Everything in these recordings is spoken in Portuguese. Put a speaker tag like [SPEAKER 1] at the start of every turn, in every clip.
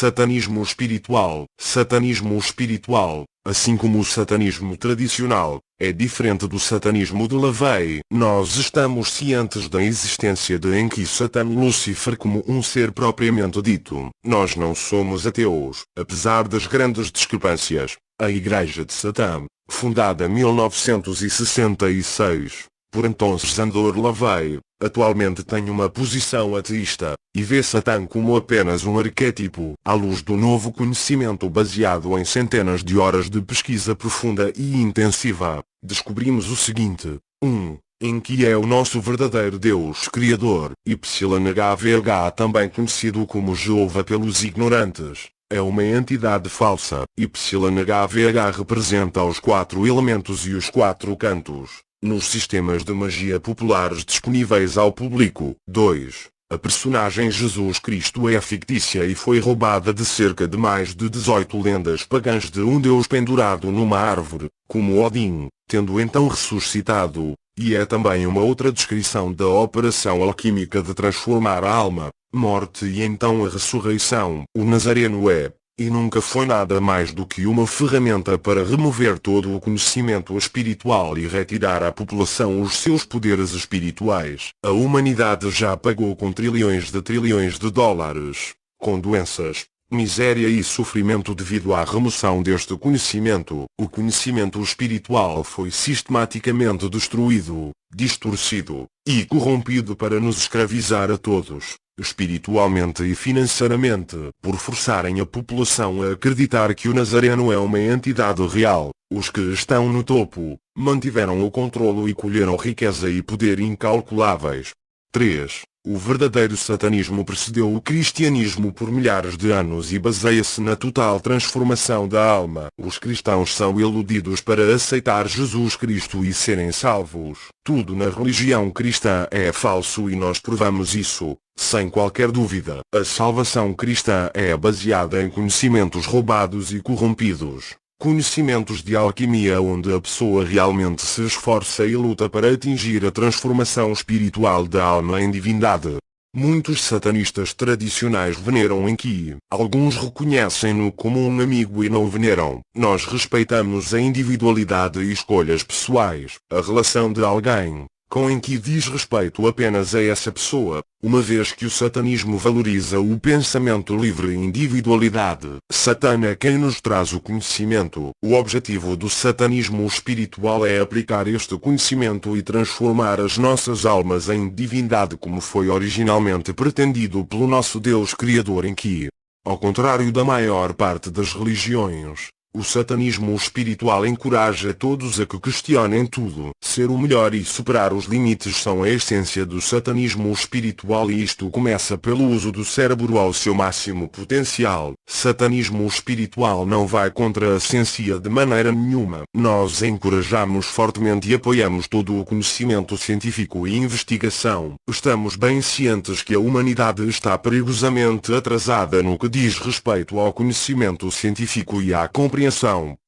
[SPEAKER 1] Satanismo espiritual. Satanismo espiritual, assim como o satanismo tradicional, é diferente do satanismo de LaVey. Nós estamos cientes da existência de Enki Satan Lúcifer como um ser propriamente dito. Nós não somos ateus, apesar das grandes discrepâncias. A Igreja de Satã, fundada em 1966, por Anton Szandor LaVey, atualmente tem uma posição ateísta, e vê Satã como apenas um arquétipo. À luz do novo conhecimento baseado em centenas de horas de pesquisa profunda e intensiva, descobrimos o seguinte: 1. Enki é o nosso verdadeiro Deus Criador. YHVH, também conhecido como Jeová pelos ignorantes, é uma entidade falsa. YHVH representa os 4 elementos e os 4 cantos nos sistemas de magia populares disponíveis ao público. 2. A personagem Jesus Cristo é fictícia e foi roubada de cerca de mais de 18 lendas pagãs de um deus pendurado numa árvore, como Odin, tendo então ressuscitado, e é também uma outra descrição da operação alquímica de transformar a alma, morte e então a ressurreição. O Nazareno é, e nunca foi nada mais do que uma ferramenta para remover todo o conhecimento espiritual e retirar à população os seus poderes espirituais. A humanidade já pagou com trilhões de dólares, com doenças, miséria e sofrimento devido à remoção deste conhecimento. O conhecimento espiritual foi sistematicamente destruído, distorcido e corrompido para nos escravizar a todos, espiritualmente e financeiramente, por forçarem a população a acreditar que o Nazareno é uma entidade real. Os que estão no topo mantiveram o controlo e colheram riqueza e poder incalculáveis. 3. O verdadeiro satanismo precedeu o cristianismo por milhares de anos e baseia-se na total transformação da alma. Os cristãos são iludidos para aceitar Jesus Cristo e serem salvos. Tudo na religião cristã é falso e nós provamos isso, sem qualquer dúvida. A salvação cristã é baseada em conhecimentos roubados e corrompidos. Conhecimentos de alquimia onde a pessoa realmente se esforça e luta para atingir a transformação espiritual da alma em divindade. Muitos satanistas tradicionais veneram Enki. Alguns reconhecem-no como um amigo e não o veneram. Nós respeitamos a individualidade e escolhas pessoais. A relação de alguém com Enki diz respeito apenas a essa pessoa, uma vez que o satanismo valoriza o pensamento livre e individualidade. Satã é quem nos traz o conhecimento. O objetivo do satanismo espiritual é aplicar este conhecimento e transformar as nossas almas em divindade como foi originalmente pretendido pelo nosso Deus Criador Enki. Ao contrário da maior parte das religiões, o satanismo espiritual encoraja todos a que questionem tudo. Ser o melhor e superar os limites são a essência do satanismo espiritual e isto começa pelo uso do cérebro ao seu máximo potencial. Satanismo espiritual não vai contra a ciência de maneira nenhuma. Nós encorajamos fortemente e apoiamos todo o conhecimento científico e investigação. Estamos bem cientes que a humanidade está perigosamente atrasada no que diz respeito ao conhecimento científico e à compreensão,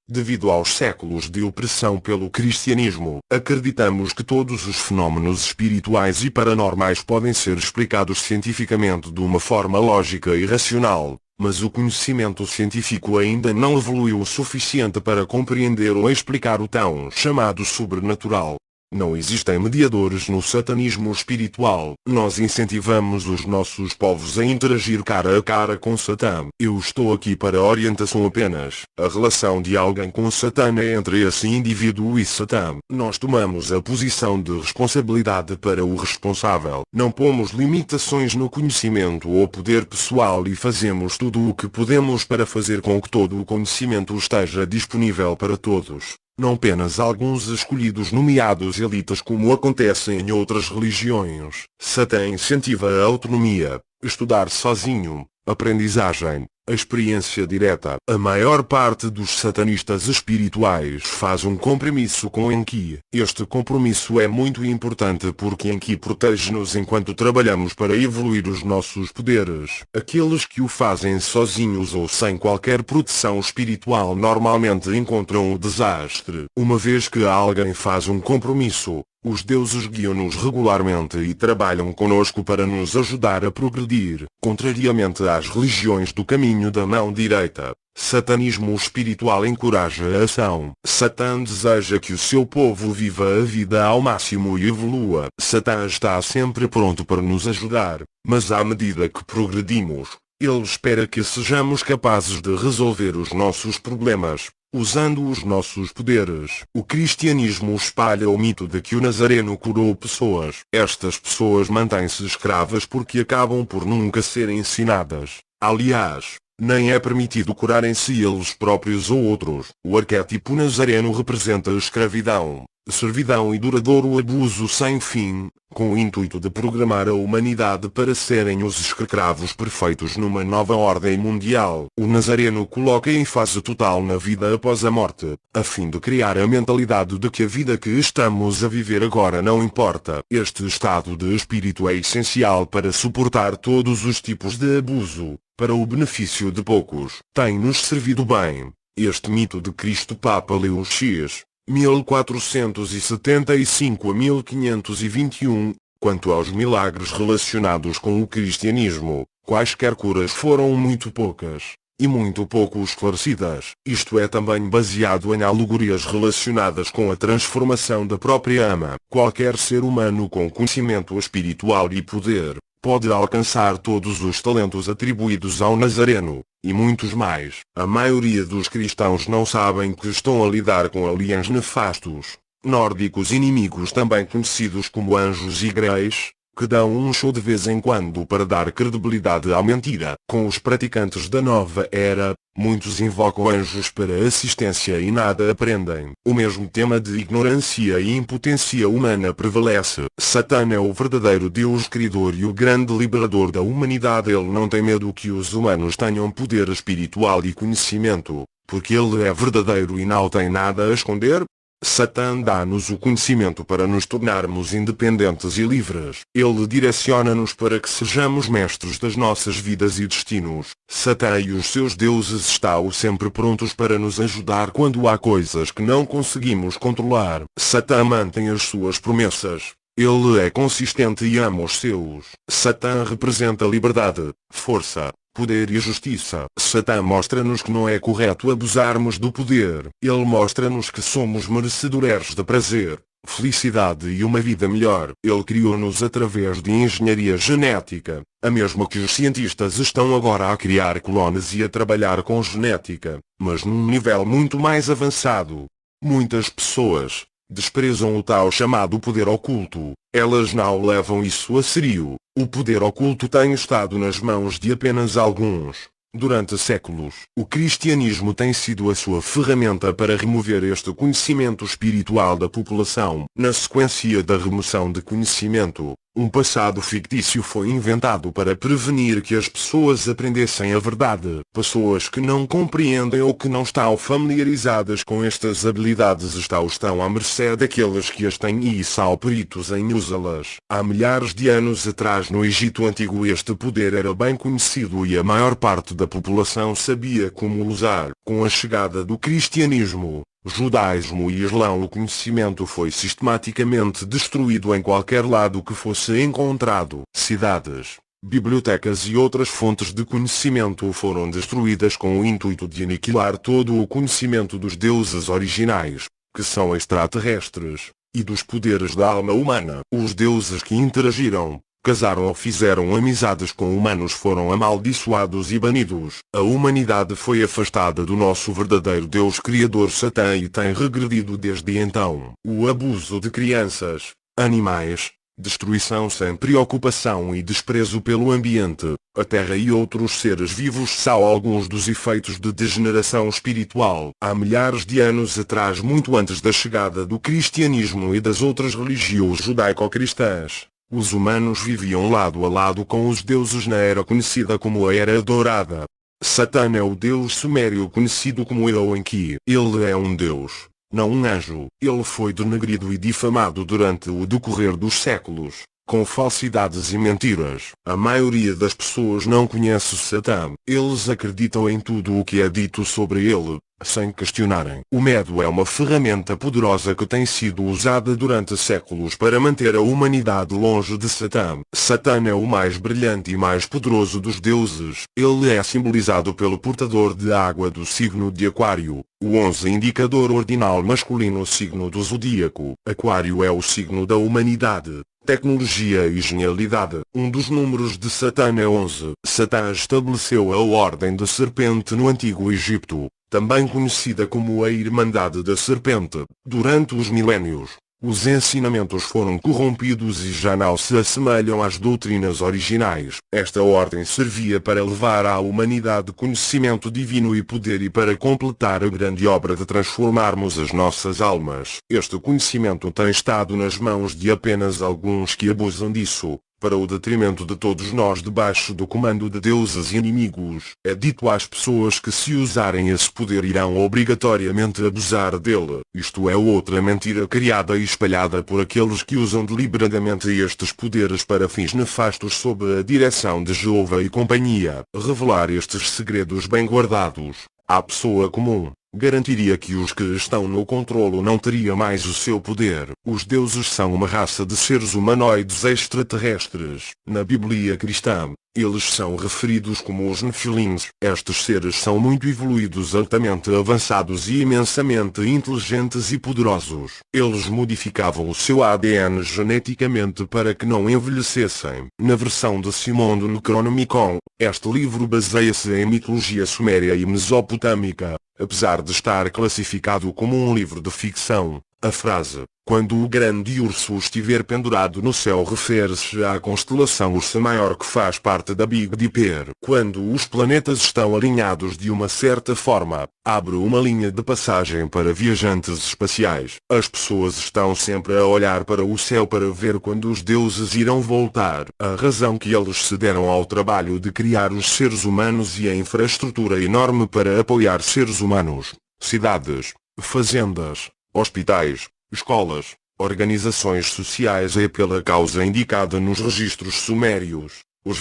[SPEAKER 1] devido aos séculos de opressão pelo cristianismo. Acreditamos que todos os fenómenos espirituais e paranormais podem ser explicados cientificamente de uma forma lógica e racional, mas o conhecimento científico ainda não evoluiu o suficiente para compreender ou explicar o tão chamado sobrenatural. Não existem mediadores no satanismo espiritual. Nós incentivamos os nossos povos a interagir cara a cara com Satã. Eu estou aqui para orientação apenas. A relação de alguém com Satã é entre esse indivíduo e Satã. Nós tomamos a posição de responsabilidade para o responsável. Não pomos limitações no conhecimento ou poder pessoal e fazemos tudo o que podemos para fazer com que todo o conhecimento esteja disponível para todos. Não apenas alguns escolhidos nomeados elites como acontece em outras religiões. Satã incentiva a autonomia, estudar sozinho, aprendizagem, a experiência direta. A maior parte dos satanistas espirituais faz um compromisso com Enki. Este compromisso é muito importante porque Enki protege-nos enquanto trabalhamos para evoluir os nossos poderes. Aqueles que o fazem sozinhos ou sem qualquer proteção espiritual normalmente encontram o desastre. Uma vez que alguém faz um compromisso, Os deuses guiam-nos regularmente e trabalham conosco para nos ajudar a progredir, contrariamente às religiões do caminho da mão direita. Satanismo espiritual encoraja a ação. Satã deseja que o seu povo viva a vida ao máximo e evolua. Satã está sempre pronto para nos ajudar, mas à medida que progredimos, ele espera que sejamos capazes de resolver os nossos problemas, usando os nossos poderes. O cristianismo espalha o mito de que o Nazareno curou pessoas. Estas pessoas mantêm-se escravas porque acabam por nunca serem ensinadas. Aliás, nem é permitido curarem-se eles próprios ou outros. O arquétipo nazareno representa a escravidão, servidão e duradouro abuso sem fim, com o intuito de programar a humanidade para serem os escravos perfeitos numa nova ordem mundial. O nazareno coloca ênfase total na vida após a morte, a fim de criar a mentalidade de que a vida que estamos a viver agora não importa. Este estado de espírito é essencial para suportar todos os tipos de abuso, para o benefício de poucos. Tem-nos servido bem. Este mito de Cristo Papa Leão X, 1475 a 1521, quanto aos milagres relacionados com o cristianismo, quaisquer curas foram muito poucas, e muito pouco esclarecidas. Isto é também baseado em alegorias relacionadas com a transformação da própria alma. Qualquer ser humano com conhecimento espiritual e poder pode alcançar todos os talentos atribuídos ao Nazareno, e muitos mais. A maioria dos cristãos não sabem que estão a lidar com aliens nefastos, nórdicos inimigos também conhecidos como anjos e greys, que dão um show de vez em quando para dar credibilidade à mentira. Com os praticantes da nova era, muitos invocam anjos para assistência e nada aprendem. O mesmo tema de ignorância e impotência humana prevalece. Satã é o verdadeiro Deus criador e o grande liberador da humanidade. Ele não tem medo que os humanos tenham poder espiritual e conhecimento, porque ele é verdadeiro e não tem nada a esconder. Satã dá-nos o conhecimento para nos tornarmos independentes e livres. Ele direciona-nos para que sejamos mestres das nossas vidas e destinos. Satã e os seus deuses estão sempre prontos para nos ajudar quando há coisas que não conseguimos controlar. Satã mantém as suas promessas. Ele é consistente e ama os seus. Satã representa liberdade, força, poder e justiça. Satã mostra-nos que não é correto abusarmos do poder. Ele mostra-nos que somos merecedores de prazer, felicidade e uma vida melhor. Ele criou-nos através de engenharia genética, a mesma que os cientistas estão agora a criar clones e a trabalhar com genética, mas num nível muito mais avançado. Muitas pessoas desprezam o tal chamado poder oculto. Elas não levam isso a sério. O poder oculto tem estado nas mãos de apenas alguns. Durante séculos, o cristianismo tem sido a sua ferramenta para remover este conhecimento espiritual da população. Na sequência da remoção de conhecimento, um passado fictício foi inventado para prevenir que as pessoas aprendessem a verdade. Pessoas que não compreendem ou que não estão familiarizadas com estas habilidades estão à mercê daqueles que as têm e são peritos em usá-las. Há milhares de anos atrás no Egito Antigo este poder era bem conhecido e a maior parte da população sabia como usar. Com a chegada do cristianismo, judaísmo e islão, o conhecimento foi sistematicamente destruído em qualquer lado que fosse encontrado. Cidades, bibliotecas e outras fontes de conhecimento foram destruídas com o intuito de aniquilar todo o conhecimento dos deuses originais, que são extraterrestres, e dos poderes da alma humana. Os deuses que interagiram, casaram ou fizeram amizades com humanos foram amaldiçoados e banidos. A humanidade foi afastada do nosso verdadeiro Deus Criador Satã e tem regredido desde então. O abuso de crianças, animais, destruição sem preocupação e desprezo pelo ambiente, a terra e outros seres vivos são alguns dos efeitos de degeneração espiritual. Há milhares de anos atrás, muito antes da chegada do cristianismo e das outras religiões judaico-cristãs, os humanos viviam lado a lado com os deuses na era conhecida como a Era Dourada. Satã é o deus sumério conhecido como Enki. Ele é um deus, não um anjo. Ele foi denegrido e difamado durante o decorrer dos séculos. com falsidades e mentiras. A maioria das pessoas não conhece Satã. Eles acreditam em tudo o que é dito sobre ele, sem questionarem. O medo é uma ferramenta poderosa que tem sido usada durante séculos para manter a humanidade longe de Satã. Satã é o mais brilhante e mais poderoso dos deuses. Ele é simbolizado pelo portador de água do signo de Aquário, o 11 indicador ordinal masculino signo do zodíaco. Aquário é o signo da humanidade, tecnologia e genialidade. Um dos números de Satã é 11. Satã estabeleceu a Ordem da Serpente no Antigo Egito, também conhecida como a Irmandade da Serpente. Durante os milénios, os ensinamentos foram corrompidos e já não se assemelham às doutrinas originais. Esta ordem servia para levar à humanidade conhecimento divino e poder e para completar a grande obra de transformarmos as nossas almas. Este conhecimento tem estado nas mãos de apenas alguns que abusam disso, para o detrimento de todos nós debaixo do comando de deuses inimigos. É dito às pessoas que se usarem esse poder irão obrigatoriamente abusar dele. Isto é outra mentira criada e espalhada por aqueles que usam deliberadamente estes poderes para fins nefastos sob a direção de Jeová e companhia. Revelar estes segredos bem guardados à pessoa comum garantiria que os que estão no controlo não teriam mais o seu poder. Os deuses são uma raça de seres humanoides extraterrestres. Na Bíblia cristã, eles são referidos como os Nefilins. Estes seres são muito evoluídos, altamente avançados e imensamente inteligentes e poderosos. Eles modificavam o seu ADN geneticamente para que não envelhecessem. Na versão de Simon do Necronomicon, este livro baseia-se em mitologia suméria e mesopotâmica. Apesar de estar classificado como um livro de ficção, a frase "quando o grande urso estiver pendurado no céu" refere-se à constelação Ursa Maior que faz parte da Big Dipper. Quando os planetas estão alinhados de uma certa forma, abre uma linha de passagem para viajantes espaciais. As pessoas estão sempre a olhar para o céu para ver quando os deuses irão voltar. A razão que eles se deram ao trabalho de criar os seres humanos e a infraestrutura enorme para apoiar seres humanos, cidades, fazendas, hospitais, escolas, organizações sociais é pela causa indicada nos registros sumérios. Os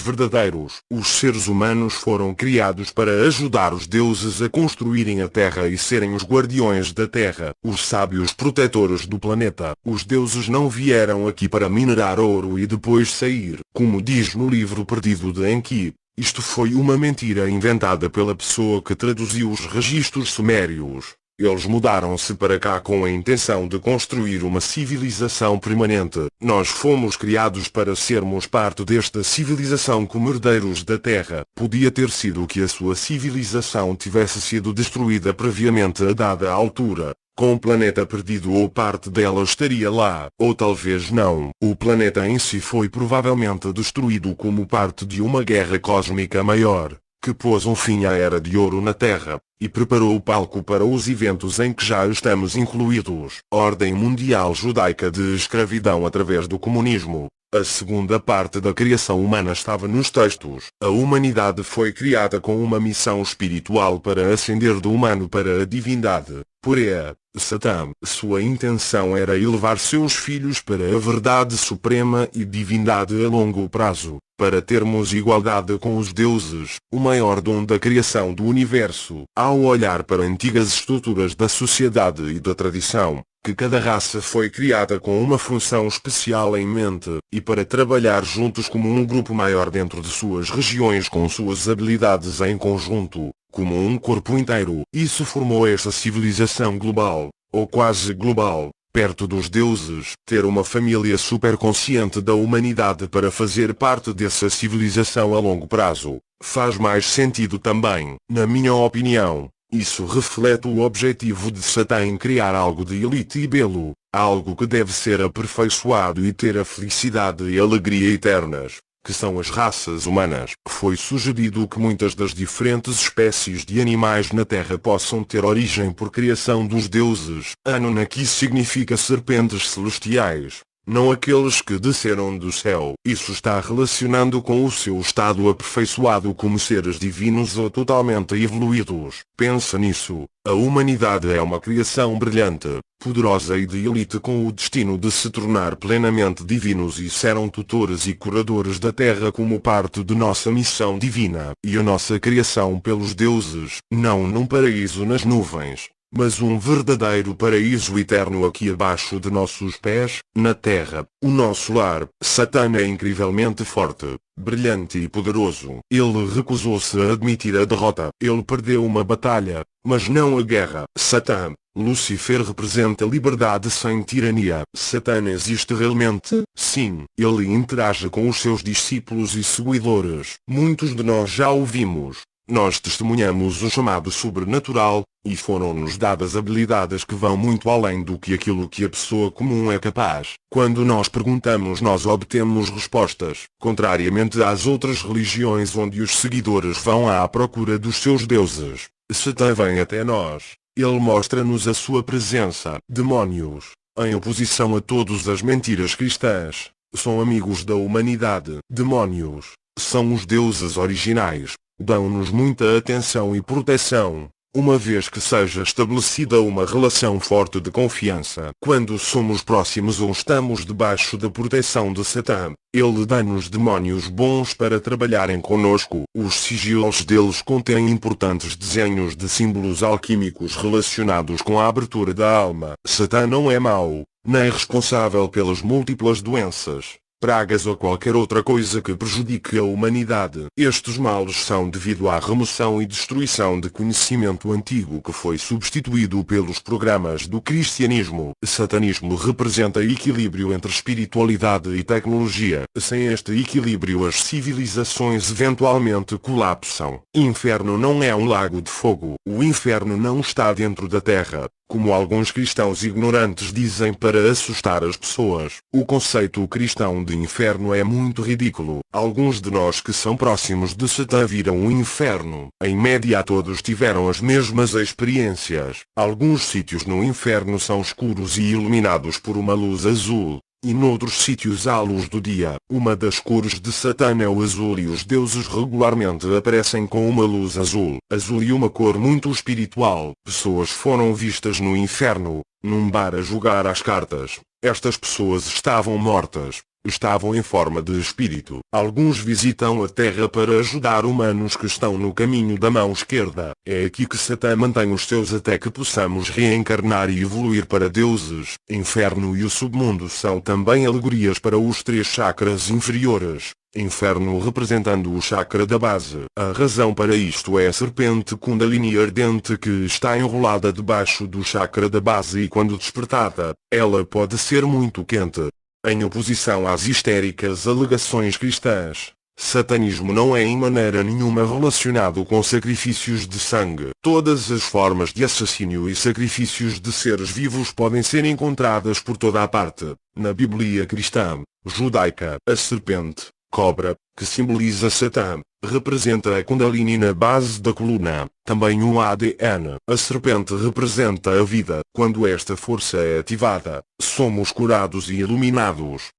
[SPEAKER 1] seres humanos foram criados para ajudar os deuses a construírem a Terra e serem os guardiões da Terra, os sábios protetores do planeta. Os deuses não vieram aqui para minerar ouro e depois sair. Como diz no livro perdido de Enki, isto foi uma mentira inventada pela pessoa que traduziu os registros sumérios. Eles mudaram-se para cá com a intenção de construir uma civilização permanente. Nós fomos criados para sermos parte desta civilização como herdeiros da Terra. Podia ter sido que a sua civilização tivesse sido destruída previamente a dada altura. Com o planeta perdido ou parte dela estaria lá, ou talvez não. O planeta em si foi provavelmente destruído como parte de uma guerra cósmica maior, que pôs um fim à Era de Ouro na Terra, e preparou o palco para os eventos em que já estamos incluídos. Ordem Mundial Judaica de Escravidão através do comunismo. A segunda parte da criação humana estava nos textos. A humanidade foi criada com uma missão espiritual para ascender do humano para a divindade. Porém, Satã, sua intenção era elevar seus filhos para a verdade suprema e divindade a longo prazo, para termos igualdade com os deuses, o maior dom da criação do universo. Ao olhar para antigas estruturas da sociedade e da tradição, que cada raça foi criada com uma função especial em mente, e para trabalhar juntos como um grupo maior dentro de suas regiões com suas habilidades em conjunto, como um corpo inteiro. Isso formou esta civilização global, ou quase global, perto dos deuses. Ter uma família superconsciente da humanidade para fazer parte dessa civilização a longo prazo, faz mais sentido também. Na minha opinião, isso reflete o objetivo de Satã em criar algo de elite e belo, algo que deve ser aperfeiçoado e ter a felicidade e alegria eternas, que são as raças humanas. Foi sugerido que muitas das diferentes espécies de animais na Terra possam ter origem por criação dos deuses. Anunnaki significa serpentes celestiais. não aqueles que desceram do céu. Isso está relacionando com o seu estado aperfeiçoado como seres divinos ou totalmente evoluídos. Pensa nisso. A humanidade é uma criação brilhante, poderosa e de elite com o destino de se tornar plenamente divinos e serão tutores e curadores da Terra como parte de nossa missão divina. E a nossa criação pelos deuses, não num paraíso nas nuvens, mas um verdadeiro paraíso eterno aqui abaixo de nossos pés, na terra, o nosso lar. Satã é incrivelmente forte, brilhante e poderoso. Ele recusou-se a admitir a derrota. Ele perdeu uma batalha, mas não a guerra. Satã, Lúcifer representa liberdade sem tirania. Satã existe realmente? Sim. Ele interage com os seus discípulos e seguidores. Muitos de nós já o vimos. Nós testemunhamos o chamado sobrenatural, e foram-nos dadas habilidades que vão muito além do que aquilo que a pessoa comum é capaz. Quando nós perguntamos, nós obtemos respostas. Contrariamente às outras religiões onde os seguidores vão à procura dos seus deuses, Satã vem até nós. Ele mostra-nos a sua presença. Demónios, em oposição a todas as mentiras cristãs, são amigos da humanidade. Demónios são os deuses originais. Dão-nos muita atenção e proteção, uma vez que seja estabelecida uma relação forte de confiança. Quando somos próximos ou estamos debaixo da proteção de Satã, ele dá-nos demónios bons para trabalharem conosco. Os sigilos deles contêm importantes desenhos de símbolos alquímicos relacionados com a abertura da alma. Satã não é mau, nem responsável pelas múltiplas doenças, pragas ou qualquer outra coisa que prejudique a humanidade. Estes males são devido à remoção e destruição de conhecimento antigo que foi substituído pelos programas do cristianismo. Satanismo representa equilíbrio entre espiritualidade e tecnologia. Sem este equilíbrio, as civilizações eventualmente colapsam. Inferno não é um lago de fogo. O inferno não está dentro da terra, como alguns cristãos ignorantes dizem para assustar as pessoas. O conceito cristão de inferno é muito ridículo. Alguns de nós que são próximos de Satã viram o inferno. Em média todos tiveram as mesmas experiências. Alguns sítios no inferno são escuros e iluminados por uma luz azul, e noutros sítios há a luz do dia. Uma das cores de Satã é o azul e os deuses regularmente aparecem com uma luz azul. Azul e uma cor muito espiritual. Pessoas foram vistas no inferno, num bar a jogar às cartas. Estas pessoas estavam mortas. Estavam em forma de espírito. Alguns visitam a Terra para ajudar humanos que estão no caminho da mão esquerda. É aqui que Satã mantém os seus até que possamos reencarnar e evoluir para deuses. Inferno e o submundo são também alegorias para os 3 chakras inferiores. Inferno representando o chakra da base. A razão para isto é a serpente Kundalini ardente que está enrolada debaixo do chakra da base e quando despertada, ela pode ser muito quente. Em oposição às histéricas alegações cristãs, satanismo não é em maneira nenhuma relacionado com sacrifícios de sangue. Todas as formas de assassínio e sacrifícios de seres vivos podem ser encontradas por toda a parte. Na Bíblia cristã, judaica, a serpente, cobra, que simboliza Satã, representa a Kundalini na base da coluna, também o ADN. A serpente representa a vida. Quando esta força é ativada, somos curados e iluminados.